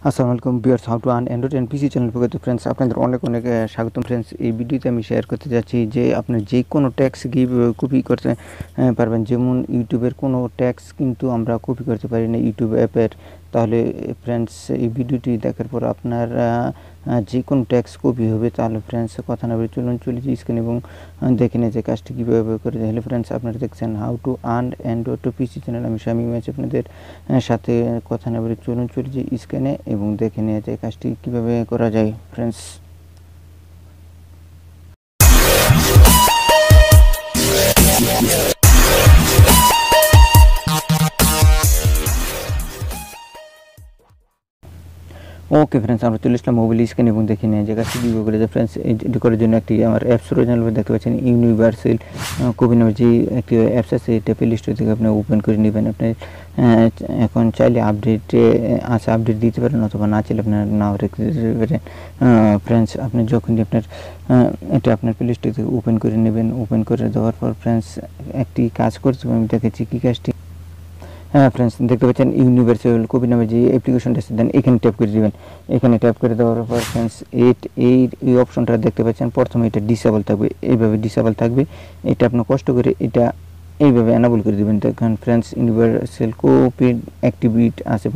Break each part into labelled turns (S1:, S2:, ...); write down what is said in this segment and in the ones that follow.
S1: আসসালামু আলাইকুম viewers, how to earn Android and PC channel পক্ষ থেকে ফ্রেন্ডস আপনাদের অনেক স্বাগতম ফ্রেন্ডস। এই ভিডিওতে আমি শেয়ার করতে যাচ্ছি যে আপনার যে কোনো ট্যাক্স কপি করতে পারবেন। যেমন ইউটিউবের কোনো ট্যাক্স কিন্তু আমরা কপি করতে পারি না ইউটিউব অ্যাপের। তাহলে ফ্রেন্ডস এই ভিডিওটি দেখার পর আপনার যে কোনো ট্যাক্স কপি হবে। তাহলে ফ্রেন্ডস কথা না বলে চলুন চলে যাই স্ক্রিন এবং দেখে নিয়ে যে কাজটি কীভাবে করে। তাহলে ফ্রেন্ডস আপনারা দেখছেন how to earn Android to PC channel. আমি শামীম আছি আপনাদের সাথে। কথা না বলে চলুন চলে যাই স্ক্রিনে এবং দেখে নিয়ে যে কাজটি কীভাবে করা যায় ফ্রেন্ডস। ওকে ফ্রেন্ডস, আমরা চলে আসলাম মোবাইল স্ক্রিন এবং দেখে নিয়ে যে কাজটি কীভাবে করে যায় ফ্রেন্ডস। এটি করার জন্য একটি আমার অ্যাপস অরিজিনাল দেখতে পাচ্ছেন ইউনিভার্সাল কপি নামে যে একটি অ্যাপস আছে, এটা প্লে স্টোর থেকে আপনি ওপেন করে নেবেন। আপনি এখন চাইলে আপডেটে আপডেট দিতে পারেন, অথবা না চাইলে আপনার নাও রেখে দিতে পারেন ফ্রেন্ডস। আপনি যখনই আপনার এটা আপনার প্লে স্টোর থেকে ওপেন করে নেবেন। ওপেন করে দেওয়ার পর ফ্রেন্ডস একটি কাজ করতে আমি দেখেছি কী কাজটি। হ্যাঁ ফ্রেন্ডস, দেখতে পাচ্ছেন ইউনিভার্সাল কপি নামে যে অ্যাপ্লিকেশনটা আছে, দেন এখানে ট্যাপ করে দেবেন। এখানে ট্যাপ করে দেওয়ার পর ফ্রেন্ডস এই অপশনটা দেখতে পাচ্ছেন। প্রথমে এটা ডিসেবল থাকবে, এইভাবে ডিসেবল থাকবে। এটা আপনি কষ্ট করে এটা এইভাবে এনাবল করে দেবেন। দেখেন ফ্রেন্ডস ইউনিভার্সাল কপি অ্যাক্টিভিট আছে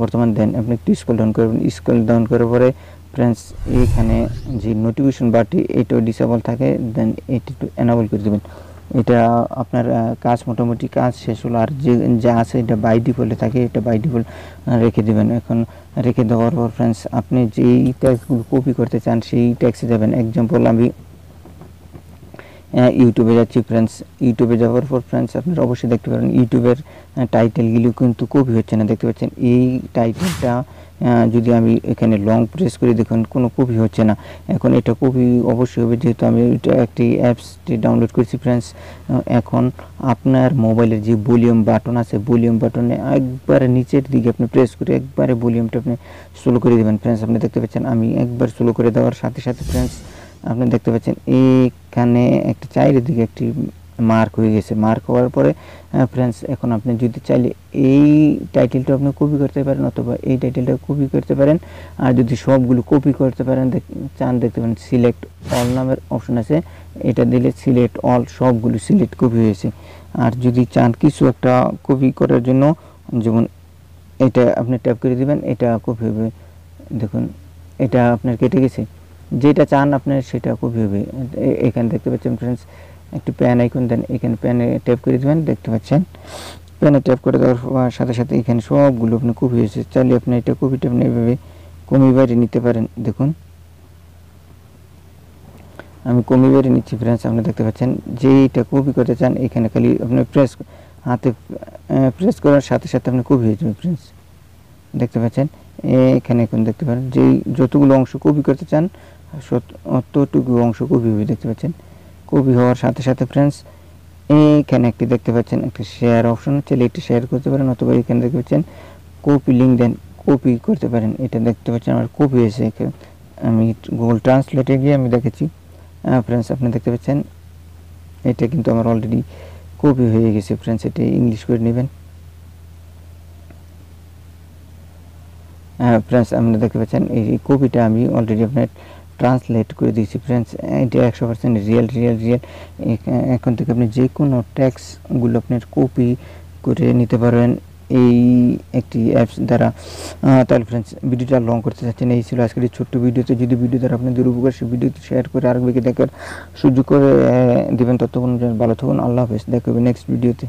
S1: বর্তমান। দেন আপনি একটু স্ক্রল ডাউন করবেন। স্ক্রল ডাউন করার পরে ফ্রেন্ডস এইখানে যে নোটিফিকেশন বারটি এটাও ডিসেবল থাকে, দেন এটি একটু এনাবল করে দেবেন। এটা আপনার কাজ মোটামুটি কাজ শেষ হলো। আর যে যা আছে এটা বাই ডিফল্টে থাকে, এটা বাই ডিফল্ট রেখে দেবেন। এখন রেখে দেওয়ার পর ফ্রেন্ডস আপনি যেই ট্যাক্সগুলো কপি করতে চান সেই ট্যাক্সে যাবেন। এক্সাম্পল আমি ইউটিউবে যাচ্ছি ফ্রেন্ডস। ইউটিউবে যাওয়ার পর ফ্রেন্ডস আপনারা অবশ্যই দেখতে পারেন ইউটিউবের টাইটেলগুলো কিন্তু কপি হচ্ছে না। দেখতে পাচ্ছেন এই টাইটেলটা যদি আমি এখানে লং প্রেস করে দেখুন কোনো কপি হচ্ছে না। এখন এটা কপি অবশ্যই হবে, যেহেতু আমি এটা একটি অ্যাপসটি ডাউনলোড করেছি ফ্রেন্ডস। এখন আপনার মোবাইলের যে ভলিউম বাটন আছে, ভলিউম বাটনে একবারে নিচের দিকে আপনি প্রেস করে একবারে ভলিউমটা আপনি স্লো করে দেবেন ফ্রেন্ডস। আপনি দেখতে পাচ্ছেন আমি একবার স্লো করে দেওয়ার সাথে সাথে ফ্রেন্ডস আপনি দেখতে পাচ্ছেন এইখানে একটা চারিদিকে একটি মার্ক হয়ে গেছে। মার্ক হওয়ার পরে ফ্রেন্ডস এখন আপনি যদি চাইলে এই টাইটেলটা আপনি কপি করতে পারেন, অথবা এই টাইটেলটা কপি করতে পারেন। আর যদি সবগুলো কপি করতে পারেন চান, দেখতে পারেন সিলেক্ট অল নামের অপশন আছে, এটা দিলে সিলেক্ট অল সবগুলো সিলেক্ট কপি হয়েছে। আর যদি চান কিছু একটা কপি করার জন্য, যেমন এটা আপনি ট্যাপ করে দিবেন, এটা কপি হবে। দেখুন এটা আপনার কেটে গেছে। যেটা চান আপনার সেটা কপি হবে। এখানে দেখতে পাচ্ছেন ফ্রেন্ডস একটি প্যান আইকন, দেন এখানে প্যানে ট্যাপ করে দেবেন। দেখতে পাচ্ছেন প্যানে ট্যাপ করে দেওয়ার সাথে সাথে এখানে সবগুলো আপনি কপি হয়েছে। চাইলে আপনি এটা কপিটা আপনি এভাবে কমি বাইরে নিতে পারেন। দেখুন আমি কমি বাইরে নিচ্ছি ফ্রেন্ডস। আপনি দেখতে পাচ্ছেন যেইটা কপি করতে চান এখানে খালি আপনি হাতে প্রেস করার সাথে সাথে আপনি কপি হয়ে যাবে ফ্রেন্ডস। দেখতে পাচ্ছেন এখানে এখন দেখতে পারেন যেই যতগুলো অংশ কপি করতে চান অতটুকু অংশ কপি হবে। দেখতে পাচ্ছেন কপি হওয়ার সাথে সাথে ফ্রেন্ডস এইখানে একটি দেখতে পাচ্ছেন একটা শেয়ার অপশন, চাইলে একটি শেয়ার করতে পারেন, অথবা এখানে দেখতে পাচ্ছেন কপি লিঙ্ক, দেন কপি করতে পারেন। এটা দেখতে পাচ্ছেন আমার কপি হয়েছে। আমি গুগল ট্রান্সলেটে গিয়ে আমি দেখেছি ফ্রেন্ডস। আপনি দেখতে পাচ্ছেন এটা কিন্তু আমার অলরেডি কপি হয়ে গেছে ফ্রেন্ডস। এটা ইংলিশ করে নেবেন ফ্রেন্ডস। আপনি দেখতে পাচ্ছেন এই কপিটা আমি অলরেডি আপনার ট্রান্সলেট করে দিয়েছি ফ্রেন্ডস। এটা 100% রিয়েল। এখন থেকে আপনি যে কোনো ট্যাক্সগুলো আপনার কপি করে নিতে পারবেন এই একটি অ্যাপস দ্বারা। তাহলে ফ্রেন্ডস ভিডিওটা লং করতে চাচ্ছেন, এই ছিল আজকের এই ছোট্ট ভিডিওতে। যদি ভিডিও দ্বারা আপনাদের উপকার, সেই ভিডিওটি শেয়ার করে আরেকজনকে দেখার সুযোগ করে দেবেন। ততক্ষণ ভালো থাকুন, আল্লাহ হাফেজ, দেখা হবে নেক্সট ভিডিওতে।